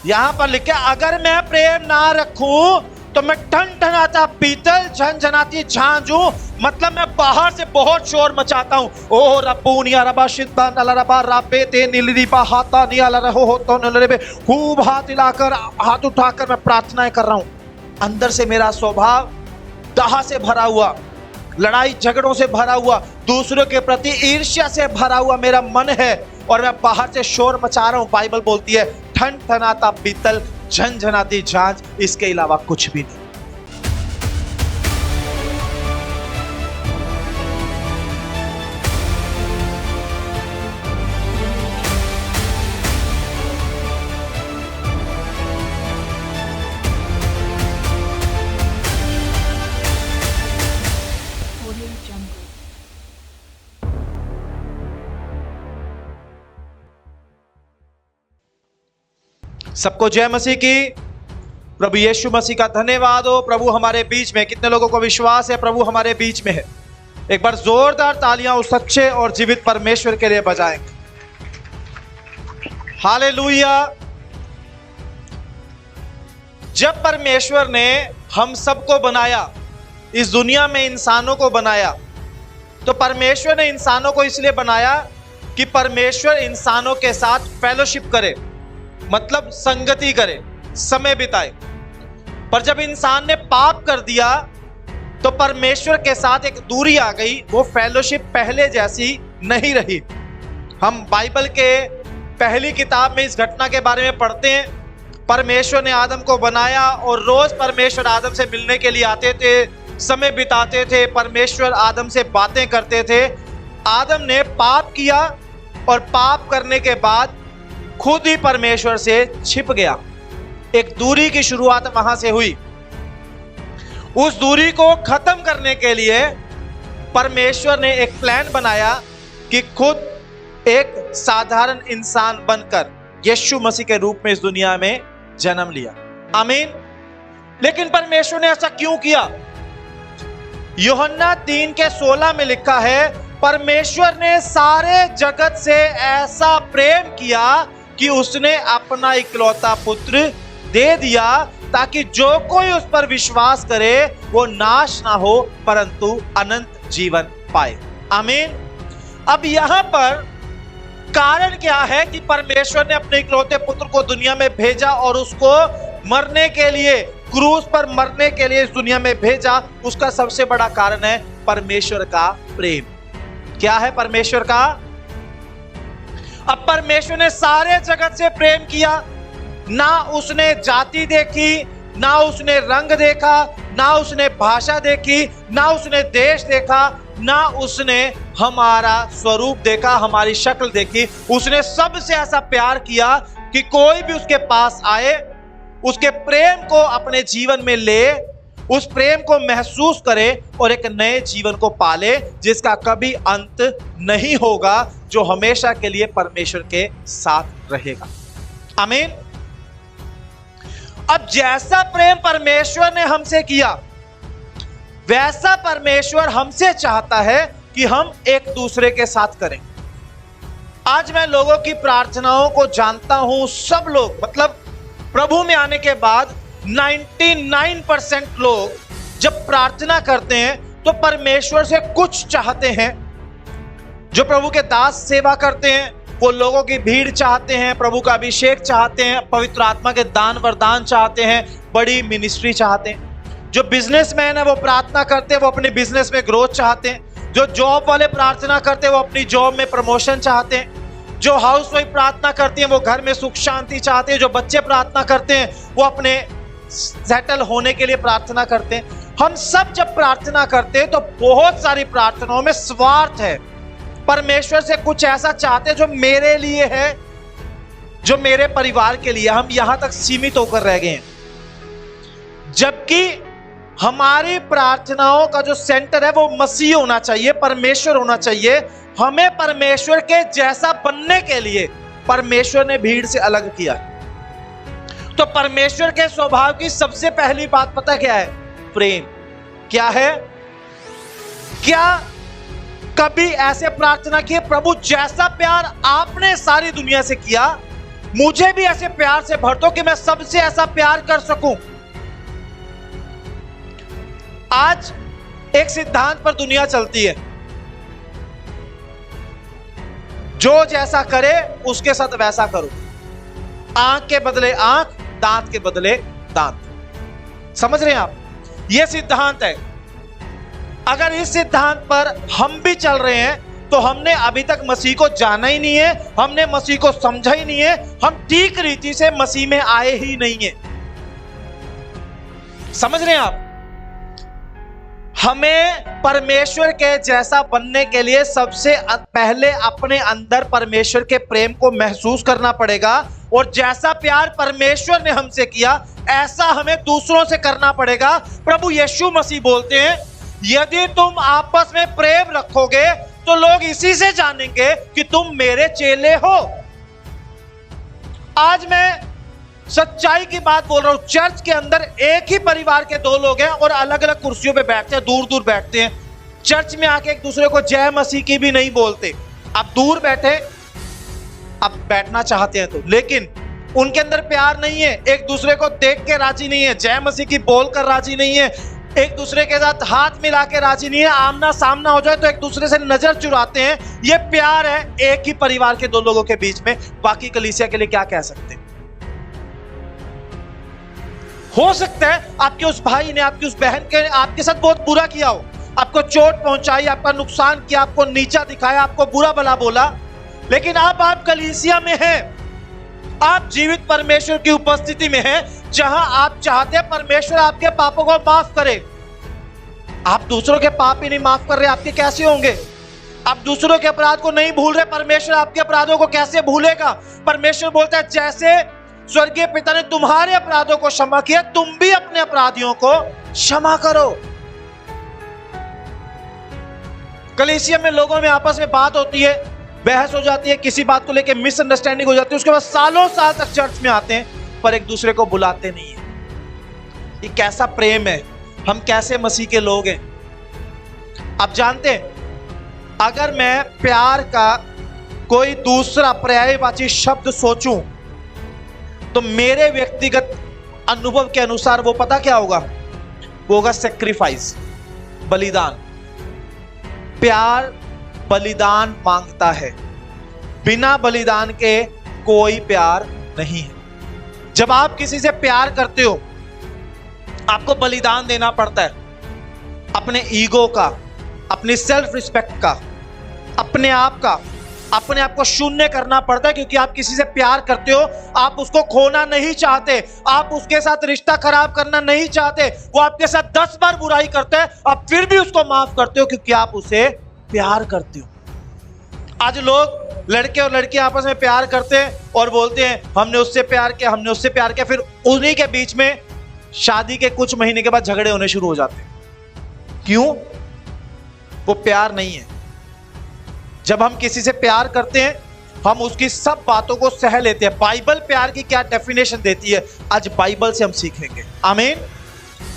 यहां पर लिखा, अगर मैं प्रेम ना रखूं तो मैं ठनठनाता पीतल झनझनाती झांझ हूं। मतलब मैं बाहर से बहुत शोर मचाता हूं। ओ रब्बूनिया रबा शिद्बा नला रबा राबे ते नीलरीबा हाता नियाला रहो हो तो नलरेबे, खूब हाथ हिलाकर हाथ उठाकर मैं प्रार्थनाएं कर रहा हूं। अंदर से मेरा स्वभाव दाह से भरा हुआ, लड़ाई झगड़ों से भरा हुआ, दूसरों के प्रति ईर्ष्या से भरा हुआ मेरा मन है, और मैं बाहर से शोर मचा रहा हूं। बाइबल बोलती है ठनठनाता पीतल झनझनाती झांझ, इसके अलावा कुछ भी नहीं। सबको जय मसीह की। प्रभु यीशु मसीह का धन्यवाद हो। प्रभु हमारे बीच में, कितने लोगों को विश्वास है प्रभु हमारे बीच में है? एक बार जोरदार तालियां उस सच्चे और जीवित परमेश्वर के लिए बजाएंगे। हालेलुया। जब परमेश्वर ने हम सबको बनाया, इस दुनिया में इंसानों को बनाया, तो परमेश्वर ने इंसानों को इसलिए बनाया कि परमेश्वर इंसानों के साथ फेलोशिप करे, मतलब संगति करे, समय बिताए। पर जब इंसान ने पाप कर दिया तो परमेश्वर के साथ एक दूरी आ गई। वो फेलोशिप पहले जैसी नहीं रही। हम बाइबल के पहली किताब में इस घटना के बारे में पढ़ते हैं। परमेश्वर ने आदम को बनाया और रोज परमेश्वर आदम से मिलने के लिए आते थे, समय बिताते थे, परमेश्वर आदम से बातें करते थे। आदम ने पाप किया और पाप करने के बाद खुद ही परमेश्वर से छिप गया। एक दूरी की शुरुआत वहां से हुई। उस दूरी को खत्म करने के लिए परमेश्वर ने एक प्लान बनाया कि खुद एक साधारण इंसान बनकर यीशु मसीह के रूप में इस दुनिया में जन्म लिया। आमीन। लेकिन परमेश्वर ने ऐसा क्यों किया? यूहन्ना 3:16 में लिखा है, परमेश्वर ने सारे जगत से ऐसा प्रेम किया कि उसने अपना इकलौता पुत्र दे दिया, ताकि जो कोई उस पर विश्वास करे वो नाश ना हो परंतु अनंत जीवन पाए। आमीन। अब यहां पर कारण क्या है कि परमेश्वर ने अपने इकलौते पुत्र को दुनिया में भेजा और उसको मरने के लिए, क्रूस पर मरने के लिए इस दुनिया में भेजा? उसका सबसे बड़ा कारण है परमेश्वर का प्रेम। क्या है परमेश्वर का? अब परमेश्वर ने सारे जगत से प्रेम किया। ना उसने जाति देखी, ना उसने रंग देखा, ना उसने भाषा देखी, ना उसने देश देखा, ना उसने हमारा स्वरूप देखा, हमारी शक्ल देखी। उसने सबसे ऐसा प्यार किया कि कोई भी उसके पास आए, उसके प्रेम को अपने जीवन में ले, उस प्रेम को महसूस करे और एक नए जीवन को पाले जिसका कभी अंत नहीं होगा, जो हमेशा के लिए परमेश्वर के साथ रहेगा। आमीन। अब जैसा प्रेम परमेश्वर ने हमसे किया, वैसा परमेश्वर हमसे चाहता है कि हम एक दूसरे के साथ करें। आज मैं लोगों की प्रार्थनाओं को जानता हूं। सब लोग, मतलब प्रभु में आने के बाद 99% लोग जब प्रार्थना करते हैं तो परमेश्वर से कुछ चाहते हैं। जो प्रभु के दास सेवा करते हैं वो लोगों की भीड़ चाहते हैं, प्रभु का अभिषेक चाहते हैं, पवित्र आत्मा के दान वरदान चाहते हैं, बड़ी मिनिस्ट्री चाहते हैं। जो बिजनेसमैन है वो प्रार्थना करते हैं, वो अपने बिजनेस में ग्रोथ चाहते हैं। जो जॉब वाले प्रार्थना करते हैं वो अपनी जॉब में प्रमोशन चाहते हैं। जो हाउसवाइफ प्रार्थना करती हैं वो घर में सुख शांति चाहते हैं। जो बच्चे प्रार्थना करते हैं वो अपने सेटल होने के लिए प्रार्थना करते हैं। हम सब जब प्रार्थना करते हैं तो बहुत सारी प्रार्थनाओं में स्वार्थ है। परमेश्वर से कुछ ऐसा चाहते हैं जो मेरे लिए है, जो मेरे परिवार के लिए। हम यहां तक सीमित होकर रह गए हैं, जबकि हमारी प्रार्थनाओं का जो सेंटर है वो मसीह होना चाहिए, परमेश्वर होना चाहिए। हमें परमेश्वर के जैसा बनने के लिए परमेश्वर ने भीड़ से अलग किया। तो परमेश्वर के स्वभाव की सबसे पहली बात पता क्या है? प्रेम। क्या है? क्या कभी ऐसे प्रार्थना की, प्रभु जैसा प्यार आपने सारी दुनिया से किया मुझे भी ऐसे प्यार से भर दो कि मैं सबसे ऐसा प्यार कर सकूं। आज एक सिद्धांत पर दुनिया चलती है, जो जैसा करे उसके साथ वैसा करो। आंख के बदले आंख, दांत के बदले दांत। समझ रहे हैं आप? यह सिद्धांत है। अगर इस सिद्धांत पर हम भी चल रहे हैं तो हमने अभी तक मसीह को जाना ही नहीं है, हमने मसीह को समझा ही नहीं है, हम ठीक रीति से मसीह में आए ही नहीं है। समझ रहे हैं आप? हमें परमेश्वर के जैसा बनने के लिए सबसे पहले अपने अंदर परमेश्वर के प्रेम को महसूस करना पड़ेगा, और जैसा प्यार परमेश्वर ने हमसे किया ऐसा हमें दूसरों से करना पड़ेगा। प्रभु यीशु मसीह बोलते हैं, यदि तुम आपस में प्रेम रखोगे तो लोग इसी से जानेंगे कि तुम मेरे चेले हो। आज मैं सच्चाई की बात बोल रहा हूं। चर्च के अंदर एक ही परिवार के दो लोग हैं और अलग अलग कुर्सियों पे बैठते हैं, दूर दूर बैठते हैं। चर्च में आके एक दूसरे को जय मसीह की भी नहीं बोलते। आप दूर बैठे, आप बैठना चाहते हैं तो, लेकिन उनके अंदर प्यार नहीं है, एक दूसरे को देख के राजी नहीं है, जय मसीह की बोलकर राजी नहीं है, एक दूसरे के साथ हाथ मिला के राजी नहीं है। आमना सामना हो जाए तो एक दूसरे से नजर चुराते हैं। यह प्यार है एक ही परिवार के दो लोगों के बीच में। बाकी कलीसिया के लिए क्या कह सकते हैं? हो सकता है आपके उस भाई ने, आपकी उस बहन के आपके साथ बहुत बुरा किया हो, आपको चोट पहुंचाई, आपका नुकसान किया, आपको नीचा दिखाया, आपको बुरा भला बोला, लेकिन अब आप कलीसिया में हैं, आप जीवित परमेश्वर की उपस्थिति में हैं, जहां आप चाहते हैं परमेश्वर आपके पापों को माफ करे। आप दूसरों के पाप ही नहीं माफ कर रहे, आपके कैसे होंगे? आप दूसरों के अपराध को नहीं भूल रहे, परमेश्वर आपके अपराधों को कैसे भूलेगा? परमेश्वर बोलता है, जैसे स्वर्गीय पिता ने तुम्हारे अपराधों को क्षमा किया, तुम भी अपने अपराधियों को क्षमा करो। कलीसिया में लोगों में आपस में बात होती है, बहस हो जाती है, किसी बात को लेकर मिसअंडरस्टैंडिंग हो जाती है, उसके बाद सालों साल तक चर्च में आते हैं पर एक दूसरे को बुलाते नहीं है। ये कैसा प्रेम है? हम कैसे मसीह के लोग हैं? आप जानते हैं, अगर मैं प्यार का कोई दूसरा पर्यायवाची शब्द सोचूं तो मेरे व्यक्तिगत अनुभव के अनुसार वो पता क्या होगा? वो होगा सेक्रीफाइस, बलिदान। प्यार बलिदान मांगता है, बिना बलिदान के कोई प्यार नहीं है। जब आप किसी से प्यार करते हो आपको बलिदान देना पड़ता है, अपने ईगो का, अपनी सेल्फ रिस्पेक्ट का, अपने आप को शून्य करना पड़ता है, क्योंकि आप किसी से प्यार करते हो, आप उसको खोना नहीं चाहते, आप उसके साथ रिश्ता खराब करना नहीं चाहते। वो आपके साथ 10 बार बुराई करता है, आप फिर भी उसको माफ करते हो क्योंकि आप उसे प्यार करते हो। आज लोग लड़के और लड़की आपस में प्यार करते हैं और बोलते हैं हमने उससे प्यार किया, हमने उससे प्यार किया, फिर उन्हीं के बीच में शादी के कुछ महीने के बाद झगड़े होने शुरू हो जाते हैं। क्यों? वो प्यार नहीं है। जब हम किसी से प्यार करते हैं हम उसकी सब बातों को सह लेते हैं। बाइबल प्यार की क्या डेफिनेशन देती है, आज बाइबल से हम सीखेंगे। आमीन।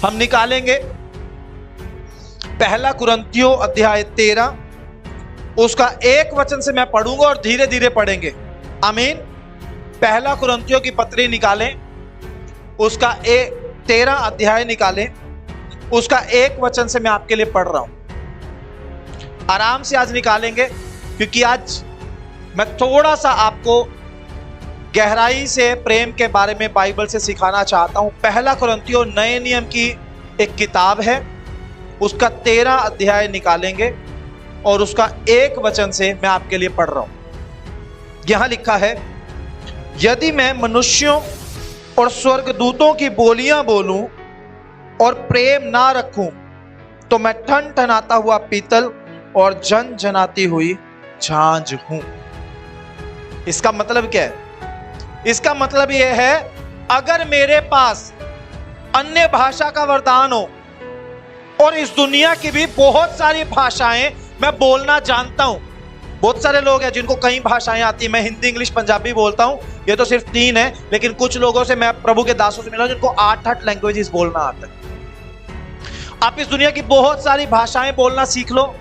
हम निकालेंगे 1 कुरिन्थियों अध्याय 13, उसका 1 वचन से मैं पढ़ूंगा और धीरे धीरे पढ़ेंगे। आमीन। 1 कुरिन्थियों की पत्री निकालें, उसका 13 अध्याय निकालें, उसका 1 वचन से मैं आपके लिए पढ़ रहा हूं। आराम से आज निकालेंगे, क्योंकि आज मैं थोड़ा सा आपको गहराई से प्रेम के बारे में बाइबल से सिखाना चाहता हूं। 1 कुरिन्थियों नए नियम की एक किताब है, उसका 13 अध्याय निकालेंगे और उसका 1 वचन से मैं आपके लिए पढ़ रहा हूं। यहां लिखा है, यदि मैं मनुष्यों और स्वर्गदूतों की बोलियां बोलूं और प्रेम ना रखूं तो मैं ठनठनाता हुआ पीतल और झनझनाती हुई झांझ हूं। इसका मतलब क्या है? इसका मतलब यह है, अगर मेरे पास अन्य भाषा का वरदान हो और इस दुनिया की भी बहुत सारी भाषाएं मैं बोलना जानता हूं। बहुत सारे लोग हैं जिनको कई भाषाएं आती हैं। मैं हिंदी, इंग्लिश, पंजाबी बोलता हूं, ये तो सिर्फ 3 है, लेकिन कुछ लोगों से, मैं प्रभु के दासों से मिला जिनको 8 लैंग्वेजेस बोलना आता है। आप इस दुनिया की बहुत सारी भाषाएं बोलना सीख लो।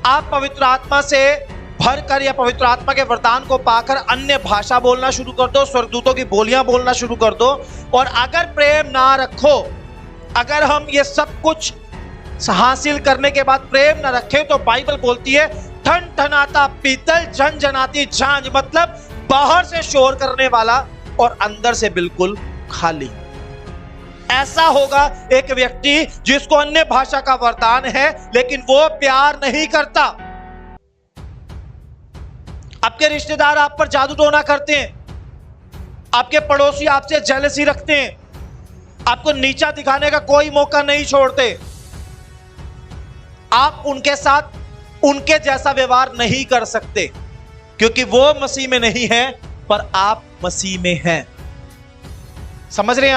आप पवित्र आत्मा से भर कर या पवित्र आत्मा के वरदान को पाकर अन्य भाषा बोलना शुरू कर दो, स्वर्गदूतों की बोलियां बोलना शुरू कर दो। और अगर प्रेम ना रखो, अगर हम ये सब कुछ हासिल करने के बाद प्रेम ना रखें, तो बाइबल बोलती है ठन ठनाता पीतल झनझनाती झांझ, मतलब बाहर से शोर करने वाला और अंदर से बिल्कुल खाली। ऐसा होगा एक व्यक्ति जिसको अन्य भाषा का वरदान है लेकिन वो प्यार नहीं करता। आपके रिश्तेदार आप पर जादू टोना करते हैं, आपके पड़ोसी आपसे जेलसी रखते हैं, आपको नीचा दिखाने का कोई मौका नहीं छोड़ते, आप उनके साथ उनके जैसा व्यवहार नहीं कर सकते क्योंकि वो मसीह में नहीं है पर आप मसीह में हैं। समझ रहे हैं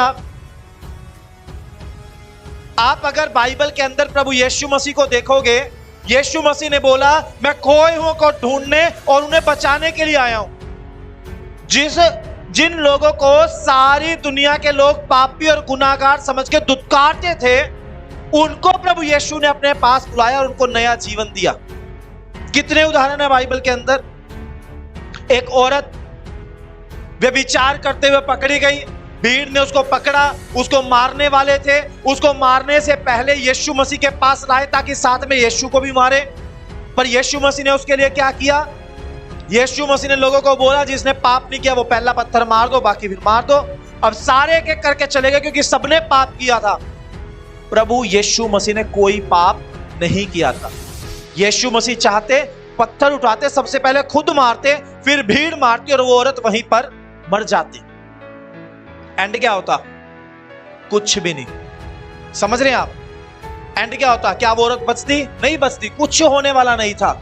आप अगर बाइबल के अंदर प्रभु यीशु मसीह को देखोगे, यीशु मसीह ने बोला मैं खोए हुओं को ढूंढने और उन्हें बचाने के लिए आया हूं। जिन लोगों को सारी दुनिया के लोग पापी और गुनाहगार समझ के दुत्कारते थे, उनको प्रभु यीशु ने अपने पास बुलाया और उनको नया जीवन दिया। कितने उदाहरण है बाइबल के अंदर। एक औरत व्यभिचार करते हुए पकड़ी गई, भीड़ ने उसको पकड़ा, उसको मारने वाले थे, उसको मारने से पहले यीशु मसीह के पास लाए ताकि साथ में यीशु को भी मारे। पर यीशु मसीह ने उसके लिए क्या किया? यीशु मसीह ने लोगों को बोला जिसने पाप नहीं किया वो पहला पत्थर मार दो, बाकी फिर मार दो। अब सारे एक एक करके चले गए क्योंकि सबने पाप किया था। प्रभु यीशु मसीह ने कोई पाप नहीं किया था। यीशु मसीह चाहते पत्थर उठाते, सबसे पहले खुद मारते, फिर भीड़ मारती और वो औरत वहीं पर मर जाती। एंड क्या होता? कुछ भी नहीं। समझ रहे हैं आप? एंड क्या होता? क्या वो औरत बचती? नहीं बचती, कुछ होने वाला नहीं था।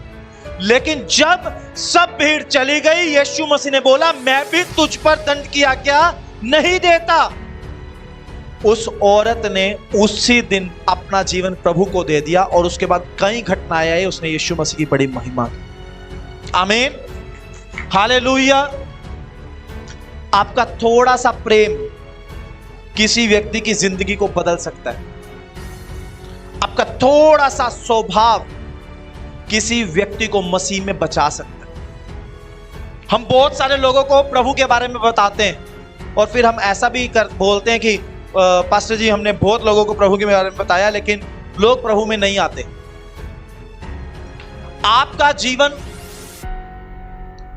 लेकिन जब सब भीड़ चली गई, यीशु मसीह ने बोला मैं भी तुझ पर दंड की आज्ञा नहीं देता। उस औरत ने उसी दिन अपना जीवन प्रभु को दे दिया और उसके बाद कई घटनाएं आई, उसने यीशु मसीह की बड़ी महिमा की। आमीन, हालेलुया। आपका थोड़ा सा प्रेम किसी व्यक्ति की जिंदगी को बदल सकता है। आपका थोड़ा सा स्वभाव किसी व्यक्ति को मसीह में बचा सकता है। हम बहुत सारे लोगों को प्रभु के बारे में बताते हैं और फिर हम ऐसा भी बोलते हैं कि पास्टर जी हमने बहुत लोगों को प्रभु के बारे में बताया लेकिन लोग प्रभु में नहीं आते। आपका जीवन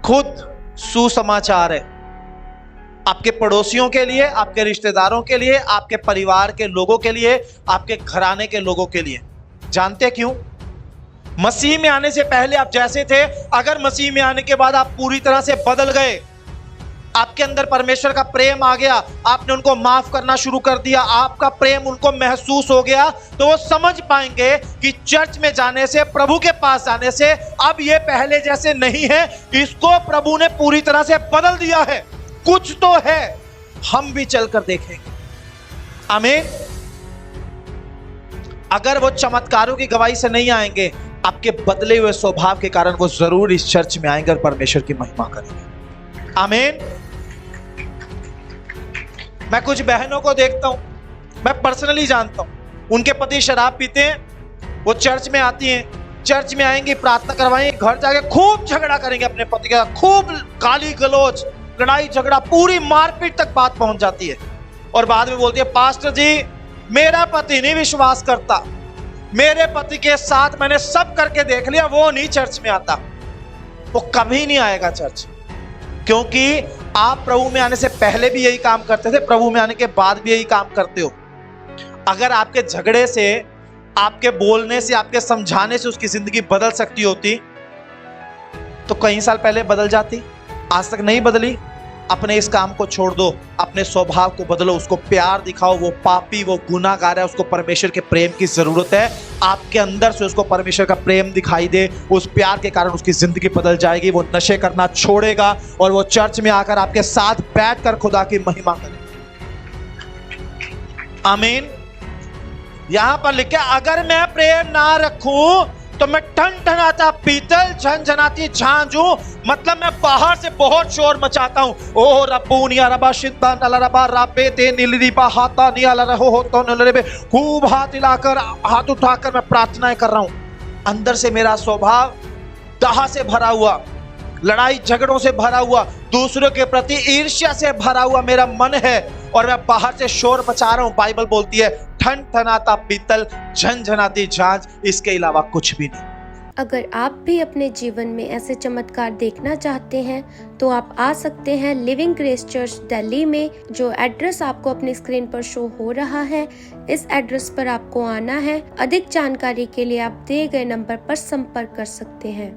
खुद सुसमाचार है, आपके पड़ोसियों के लिए, आपके रिश्तेदारों के लिए, आपके परिवार के लोगों के लिए, आपके घराने के लोगों के लिए। जानते क्यों? मसीह में आने से पहले आप जैसे थे, अगर मसीह में आने के बाद आप पूरी तरह से बदल गए, आपके अंदर परमेश्वर का प्रेम आ गया, आपने उनको माफ करना शुरू कर दिया, आपका प्रेम उनको महसूस हो गया, तो वो समझ पाएंगे कि चर्च में जाने से, प्रभु के पास जाने से अब ये pहले जैसे नहीं है, इसको प्रभु ने पूरी तरह से बदल दिया है। कुछ तो है, हम भी चलकर देखेंगे। आमीन। अगर वो चमत्कारों की गवाही से नहीं आएंगे, आपके बदले हुए स्वभाव के कारण वो जरूर इस चर्च में आएंगे और परमेश्वर की महिमा करेंगे। आमीन। मैं कुछ बहनों को देखता हूं, मैं पर्सनली जानता हूं, उनके पति शराब पीते हैं, वो चर्च में आती हैं, चर्च में आएंगी, प्रार्थना करवाएंगे, घर जाके खूब झगड़ा करेंगे अपने पति के साथ, खूब गाली गलौज, लड़ाई झगड़ा, पूरी मारपीट तक बात पहुंच जाती है और बाद में बोलती है पास्टर जी मेरा पति नहीं विश्वास करता, मेरे पति के साथ मैंने सब करके देख लिया, वो नहीं चर्च में आता। वो कभी नहीं आएगा चर्च, क्योंकि आप प्रभु में आने से पहले भी यही काम करते थे, प्रभु में आने के बाद भी यही काम करते हो। अगर आपके झगड़े से, आपके बोलने से, आपके समझाने से उसकी जिंदगी बदल सकती होती तो कई साल पहले बदल जाती। आज तक नहीं बदली। अपने इस काम को छोड़ दो, अपने स्वभाव को बदलो, उसको प्यार दिखाओ। वो पापी, वो गुनाहगार है, उसको परमेश्वर के प्रेम की जरूरत है। आपके अंदर से उसको परमेश्वर का प्रेम दिखाई दे, उस प्यार के कारण उसकी जिंदगी बदल जाएगी। वो नशे करना छोड़ेगा और वो चर्च में आकर आपके साथ बैठकर खुदा की महिमा करेगा। आमीन। यहां पर लिखा अगर मैं प्रेम ना रखूं तो मैं ठनठनाता पीतल झनझनाती झांझ हूं, मतलब मैं बाहर से बहुत शोर मचाता हूं। ओ रब्बूनिया रबा शिद्दा नला रबा राबे ते नीलरीबा हाता नियाला रहो हो तो नलरेबे, खूब हाथ हिलाकर, हाथ उठाकर मैं प्रार्थनाएं कर रहा हूं। अंदर से मेरा स्वभाव दाह से भरा हुआ, लड़ाई झगड़ों से भरा हुआ, दूसरों के प्रति ईर्ष्या से भरा हुआ मेरा मन है और मैं बाहर से शोर मचा रहा हूं। बाइबल बोलती है ठन ठनाता पीतल, झनझनाती झांझ, इसके अलावा कुछ भी नहीं। अगर आप भी अपने जीवन में ऐसे चमत्कार देखना चाहते हैं तो आप आ सकते हैं लिविंग ग्रेस चर्च दिल्ली में, जो एड्रेस आपको अपनी स्क्रीन पर शो हो रहा है। इस एड्रेस पर आपको आना है। अधिक जानकारी के लिए आप दिए गए नंबर पर संपर्क कर सकते हैं।